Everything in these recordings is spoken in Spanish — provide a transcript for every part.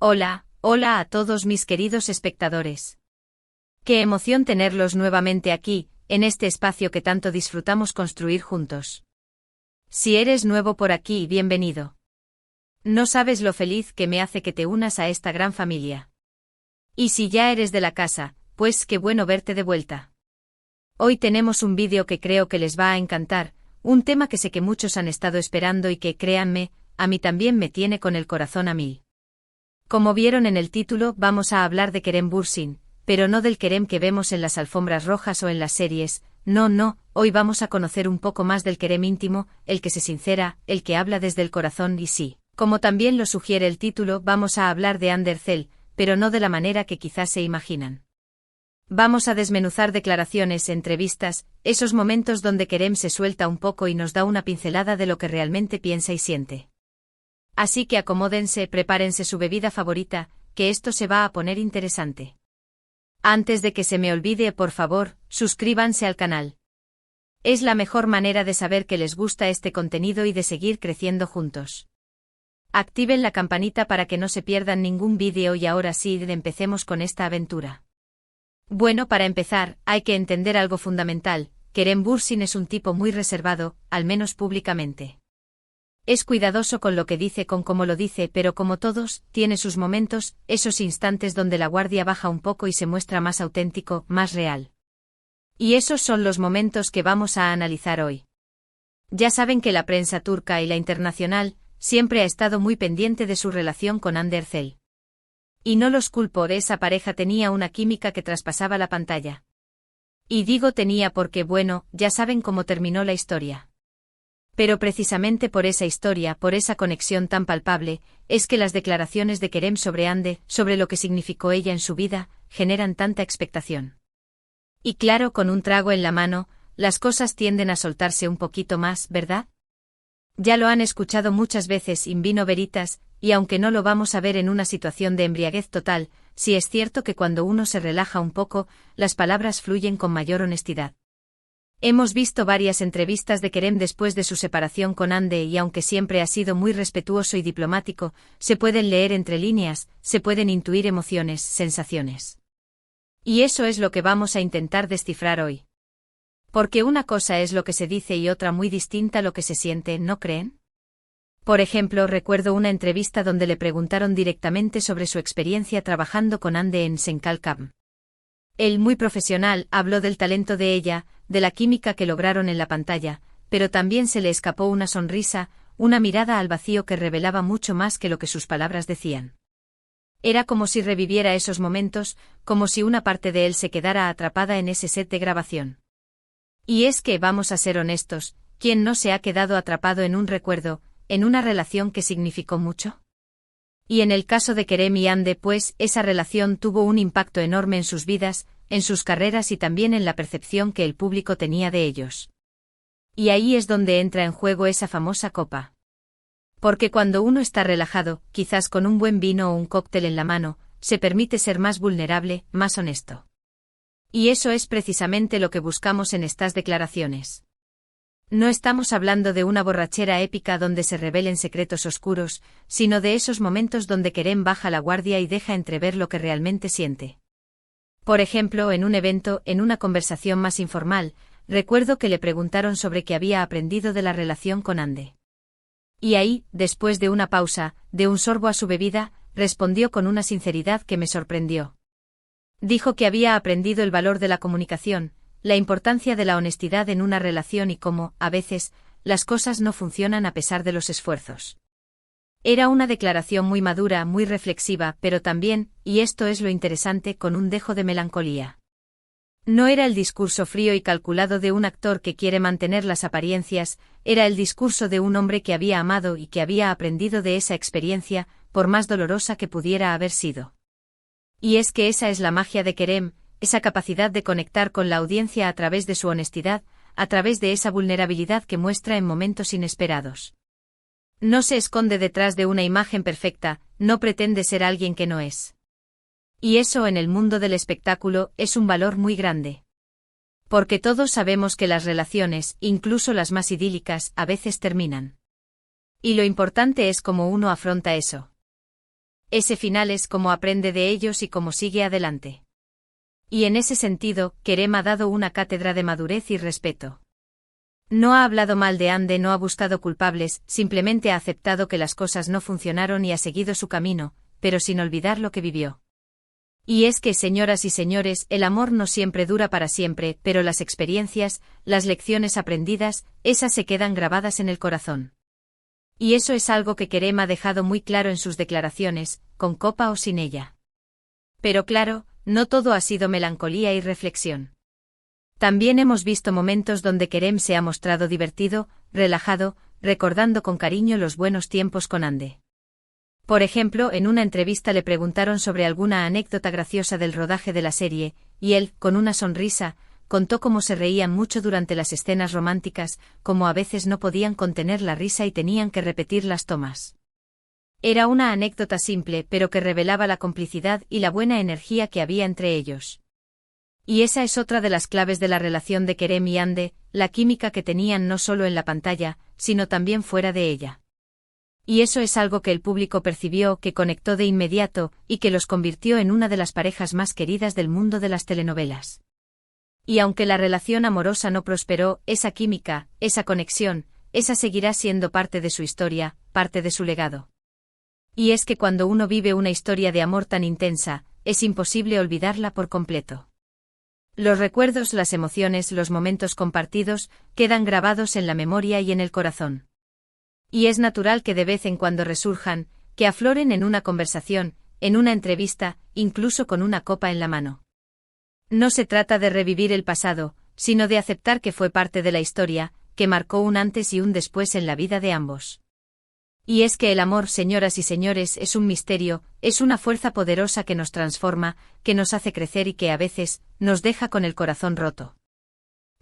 Hola, hola a todos mis queridos espectadores. Qué emoción tenerlos nuevamente aquí, en este espacio que tanto disfrutamos construir juntos. Si eres nuevo por aquí, bienvenido. No sabes lo feliz que me hace que te unas a esta gran familia. Y si ya eres de la casa, pues qué bueno verte de vuelta. Hoy tenemos un vídeo que creo que les va a encantar, un tema que sé que muchos han estado esperando y que, créanme, a mí también me tiene con el corazón a mil. Como vieron en el título, vamos a hablar de Kerem Bürsin, pero no del Kerem que vemos en las alfombras rojas o en las series, no, hoy vamos a conocer un poco más del Kerem íntimo, el que se sincera, el que habla desde el corazón y sí, como también lo sugiere el título, vamos a hablar de Hande Erçel, pero no de la manera que quizás se imaginan. Vamos a desmenuzar declaraciones, entrevistas, esos momentos donde Kerem se suelta un poco y nos da una pincelada de lo que realmente piensa y siente. Así que acomódense, prepárense su bebida favorita, que esto se va a poner interesante. Antes de que se me olvide, por favor, suscríbanse al canal. Es la mejor manera de saber que les gusta este contenido y de seguir creciendo juntos. Activen la campanita para que no se pierdan ningún vídeo y ahora sí, empecemos con esta aventura. Bueno, para empezar, hay que entender algo fundamental: Kerem Bürsin es un tipo muy reservado, al menos públicamente. Es cuidadoso con lo que dice, con cómo lo dice, pero como todos, tiene sus momentos, esos instantes donde la guardia baja un poco y se muestra más auténtico, más real. Y esos son los momentos que vamos a analizar hoy. Ya saben que la prensa turca y la internacional siempre ha estado muy pendiente de su relación con Hande Erçel. Y no los culpo, esa pareja tenía una química que traspasaba la pantalla. Y digo tenía porque, bueno, ya saben cómo terminó la historia. Pero precisamente por esa historia, por esa conexión tan palpable, es que las declaraciones de Kerem sobre Hande, sobre lo que significó ella en su vida, generan tanta expectación. Y claro, con un trago en la mano, las cosas tienden a soltarse un poquito más, ¿verdad? Ya lo han escuchado muchas veces in vino veritas, y aunque no lo vamos a ver en una situación de embriaguez total, sí es cierto que cuando uno se relaja un poco, las palabras fluyen con mayor honestidad. Hemos visto varias entrevistas de Kerem después de su separación con Hande y aunque siempre ha sido muy respetuoso y diplomático, se pueden leer entre líneas, se pueden intuir emociones, sensaciones. Y eso es lo que vamos a intentar descifrar hoy. Porque una cosa es lo que se dice y otra muy distinta lo que se siente, ¿no creen? Por ejemplo, recuerdo una entrevista donde le preguntaron directamente sobre su experiencia trabajando con Hande en Senkalkam. Él, muy profesional, habló del talento de ella, de la química que lograron en la pantalla, pero también se le escapó una sonrisa, una mirada al vacío que revelaba mucho más que lo que sus palabras decían. Era como si reviviera esos momentos, como si una parte de él se quedara atrapada en ese set de grabación. Y es que, vamos a ser honestos, ¿quién no se ha quedado atrapado en un recuerdo, en una relación que significó mucho? Y en el caso de Kerem y Hande, pues, esa relación tuvo un impacto enorme en sus vidas, en sus carreras y también en la percepción que el público tenía de ellos. Y ahí es donde entra en juego esa famosa copa. Porque cuando uno está relajado, quizás con un buen vino o un cóctel en la mano, se permite ser más vulnerable, más honesto. Y eso es precisamente lo que buscamos en estas declaraciones. No estamos hablando de una borrachera épica donde se revelen secretos oscuros, sino de esos momentos donde Kerem baja la guardia y deja entrever lo que realmente siente. Por ejemplo, en un evento, en una conversación más informal, recuerdo que le preguntaron sobre qué había aprendido de la relación con Hande. Y ahí, después de una pausa, de un sorbo a su bebida, respondió con una sinceridad que me sorprendió. Dijo que había aprendido el valor de la comunicación, la importancia de la honestidad en una relación y cómo, a veces, las cosas no funcionan a pesar de los esfuerzos. Era una declaración muy madura, muy reflexiva, pero también, y esto es lo interesante, con un dejo de melancolía. No era el discurso frío y calculado de un actor que quiere mantener las apariencias, era el discurso de un hombre que había amado y que había aprendido de esa experiencia, por más dolorosa que pudiera haber sido. Y es que esa es la magia de Kerem, esa capacidad de conectar con la audiencia a través de su honestidad, a través de esa vulnerabilidad que muestra en momentos inesperados. No se esconde detrás de una imagen perfecta, no pretende ser alguien que no es. Y eso en el mundo del espectáculo es un valor muy grande. Porque todos sabemos que las relaciones, incluso las más idílicas, a veces terminan. Y lo importante es cómo uno afronta eso. Ese final es cómo aprende de ellos y cómo sigue adelante. Y en ese sentido, Kerem ha dado una cátedra de madurez y respeto. No ha hablado mal de Hande, no ha buscado culpables, simplemente ha aceptado que las cosas no funcionaron y ha seguido su camino, pero sin olvidar lo que vivió. Y es que, señoras y señores, el amor no siempre dura para siempre, pero las experiencias, las lecciones aprendidas, esas se quedan grabadas en el corazón. Y eso es algo que Kerem ha dejado muy claro en sus declaraciones, con copa o sin ella. Pero claro, no todo ha sido melancolía y reflexión. También hemos visto momentos donde Kerem se ha mostrado divertido, relajado, recordando con cariño los buenos tiempos con Hande. Por ejemplo, en una entrevista le preguntaron sobre alguna anécdota graciosa del rodaje de la serie, y él, con una sonrisa, contó cómo se reían mucho durante las escenas románticas, cómo a veces no podían contener la risa y tenían que repetir las tomas. Era una anécdota simple, pero que revelaba la complicidad y la buena energía que había entre ellos. Y esa es otra de las claves de la relación de Kerem y Hande, la química que tenían no solo en la pantalla, sino también fuera de ella. Y eso es algo que el público percibió, que conectó de inmediato, y que los convirtió en una de las parejas más queridas del mundo de las telenovelas. Y aunque la relación amorosa no prosperó, esa química, esa conexión, esa seguirá siendo parte de su historia, parte de su legado. Y es que cuando uno vive una historia de amor tan intensa, es imposible olvidarla por completo. Los recuerdos, las emociones, los momentos compartidos, quedan grabados en la memoria y en el corazón. Y es natural que de vez en cuando resurjan, que afloren en una conversación, en una entrevista, incluso con una copa en la mano. No se trata de revivir el pasado, sino de aceptar que fue parte de la historia, que marcó un antes y un después en la vida de ambos. Y es que el amor, señoras y señores, es un misterio, es una fuerza poderosa que nos transforma, que nos hace crecer y que a veces nos deja con el corazón roto.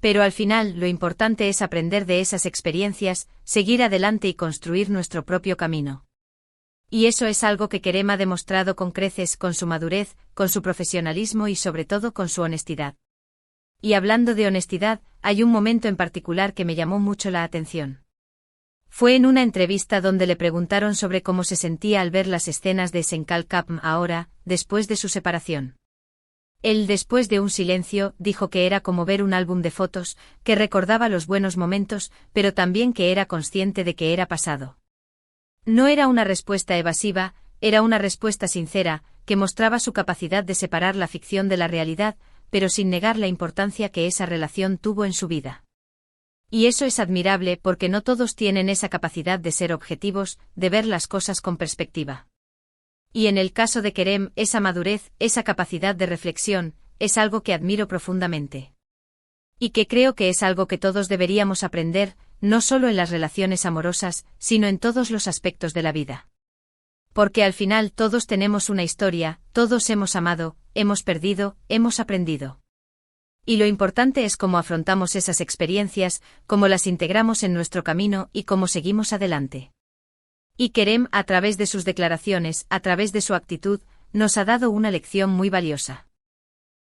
Pero al final lo importante es aprender de esas experiencias, seguir adelante y construir nuestro propio camino. Y eso es algo que Kerem ha demostrado con creces, con su madurez, con su profesionalismo y sobre todo con su honestidad. Y hablando de honestidad, hay un momento en particular que me llamó mucho la atención. Fue en una entrevista donde le preguntaron sobre cómo se sentía al ver las escenas de Senkal Kapm ahora, después de su separación. Él, después de un silencio, dijo que era como ver un álbum de fotos, que recordaba los buenos momentos, pero también que era consciente de que era pasado. No era una respuesta evasiva, era una respuesta sincera, que mostraba su capacidad de separar la ficción de la realidad, pero sin negar la importancia que esa relación tuvo en su vida. Y eso es admirable porque no todos tienen esa capacidad de ser objetivos, de ver las cosas con perspectiva. Y en el caso de Kerem, esa madurez, esa capacidad de reflexión, es algo que admiro profundamente. Y que creo que es algo que todos deberíamos aprender, no solo en las relaciones amorosas, sino en todos los aspectos de la vida. Porque al final todos tenemos una historia, todos hemos amado, hemos perdido, hemos aprendido. Y lo importante es cómo afrontamos esas experiencias, cómo las integramos en nuestro camino y cómo seguimos adelante. Y Kerem, a través de sus declaraciones, a través de su actitud, nos ha dado una lección muy valiosa.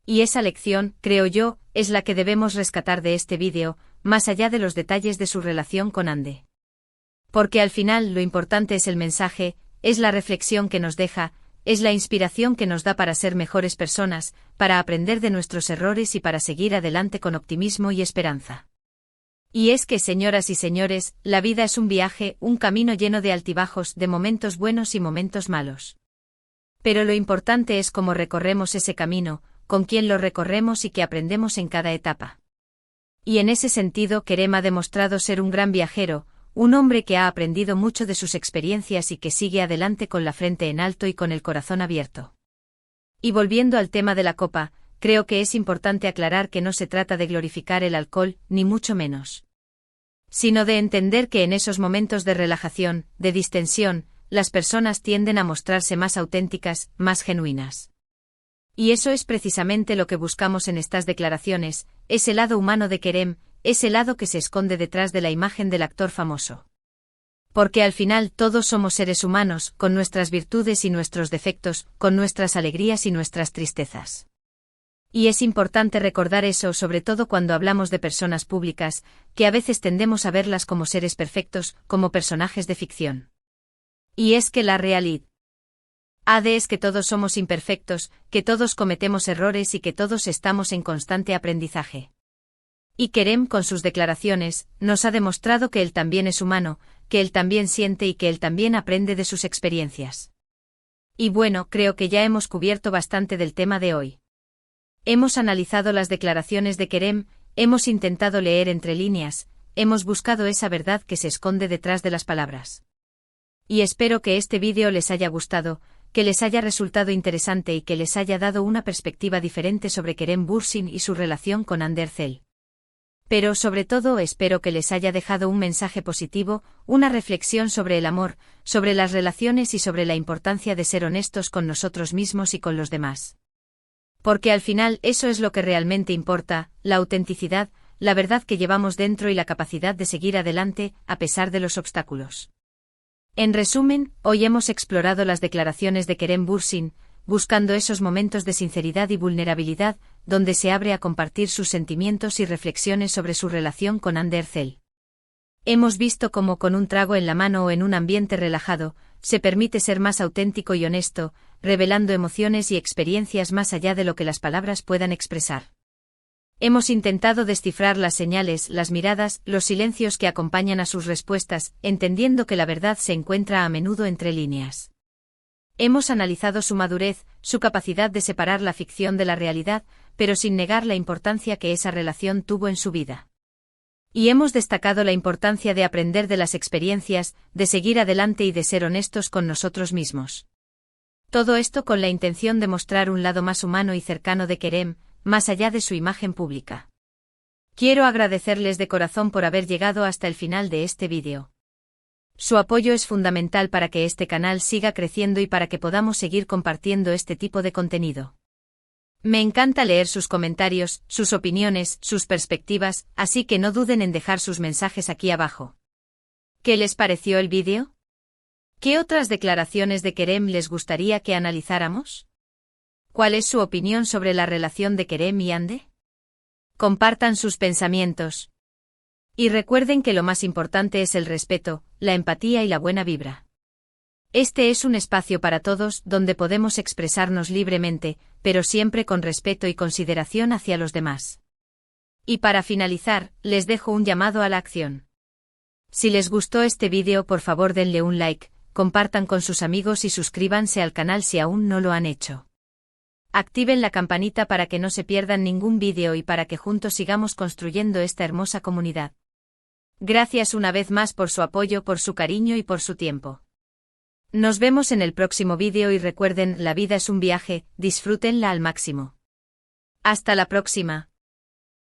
Y esa lección, creo yo, es la que debemos rescatar de este vídeo, más allá de los detalles de su relación con Hande. Porque al final lo importante es el mensaje, es la reflexión que nos deja, es la inspiración que nos da para ser mejores personas, para aprender de nuestros errores y para seguir adelante con optimismo y esperanza. Y es que, señoras y señores, la vida es un viaje, un camino lleno de altibajos, de momentos buenos y momentos malos. Pero lo importante es cómo recorremos ese camino, con quién lo recorremos y qué aprendemos en cada etapa. Y en ese sentido, Kerem ha demostrado ser un gran viajero, un hombre que ha aprendido mucho de sus experiencias y que sigue adelante con la frente en alto y con el corazón abierto. Y volviendo al tema de la copa, creo que es importante aclarar que no se trata de glorificar el alcohol, ni mucho menos. Sino de entender que en esos momentos de relajación, de distensión, las personas tienden a mostrarse más auténticas, más genuinas. Y eso es precisamente lo que buscamos en estas declaraciones, ese lado humano de Kerem, ese lado que se esconde detrás de la imagen del actor famoso. Porque al final todos somos seres humanos, con nuestras virtudes y nuestros defectos, con nuestras alegrías y nuestras tristezas. Y es importante recordar eso, sobre todo cuando hablamos de personas públicas, que a veces tendemos a verlas como seres perfectos, como personajes de ficción. Y es que la realidad AD es que todos somos imperfectos, que todos cometemos errores y que todos estamos en constante aprendizaje. Y Kerem, con sus declaraciones, nos ha demostrado que él también es humano, que él también siente y que él también aprende de sus experiencias. Y bueno, creo que ya hemos cubierto bastante del tema de hoy. Hemos analizado las declaraciones de Kerem, hemos intentado leer entre líneas, hemos buscado esa verdad que se esconde detrás de las palabras. Y espero que este vídeo les haya gustado, que les haya resultado interesante y que les haya dado una perspectiva diferente sobre Kerem Bürsin y su relación con Hande Erçel. Pero sobre todo espero que les haya dejado un mensaje positivo, una reflexión sobre el amor, sobre las relaciones y sobre la importancia de ser honestos con nosotros mismos y con los demás. Porque al final eso es lo que realmente importa, la autenticidad, la verdad que llevamos dentro y la capacidad de seguir adelante, a pesar de los obstáculos. En resumen, hoy hemos explorado las declaraciones de Kerem Bürsin, buscando esos momentos de sinceridad y vulnerabilidad, donde se abre a compartir sus sentimientos y reflexiones sobre su relación con Hande Erçel. Hemos visto cómo con un trago en la mano o en un ambiente relajado, se permite ser más auténtico y honesto, revelando emociones y experiencias más allá de lo que las palabras puedan expresar. Hemos intentado descifrar las señales, las miradas, los silencios que acompañan a sus respuestas, entendiendo que la verdad se encuentra a menudo entre líneas. Hemos analizado su madurez, su capacidad de separar la ficción de la realidad, pero sin negar la importancia que esa relación tuvo en su vida. Y hemos destacado la importancia de aprender de las experiencias, de seguir adelante y de ser honestos con nosotros mismos. Todo esto con la intención de mostrar un lado más humano y cercano de Kerem, más allá de su imagen pública. Quiero agradecerles de corazón por haber llegado hasta el final de este vídeo. Su apoyo es fundamental para que este canal siga creciendo y para que podamos seguir compartiendo este tipo de contenido. Me encanta leer sus comentarios, sus opiniones, sus perspectivas, así que no duden en dejar sus mensajes aquí abajo. ¿Qué les pareció el vídeo? ¿Qué otras declaraciones de Kerem les gustaría que analizáramos? ¿Cuál es su opinión sobre la relación de Kerem y Hande? Compartan sus pensamientos. Y recuerden que lo más importante es el respeto, la empatía y la buena vibra. Este es un espacio para todos donde podemos expresarnos libremente, pero siempre con respeto y consideración hacia los demás. Y para finalizar, les dejo un llamado a la acción. Si les gustó este vídeo, por favor denle un like, compartan con sus amigos y suscríbanse al canal si aún no lo han hecho. Activen la campanita para que no se pierdan ningún vídeo y para que juntos sigamos construyendo esta hermosa comunidad. Gracias una vez más por su apoyo, por su cariño y por su tiempo. Nos vemos en el próximo vídeo y recuerden, la vida es un viaje, disfrútenla al máximo. Hasta la próxima.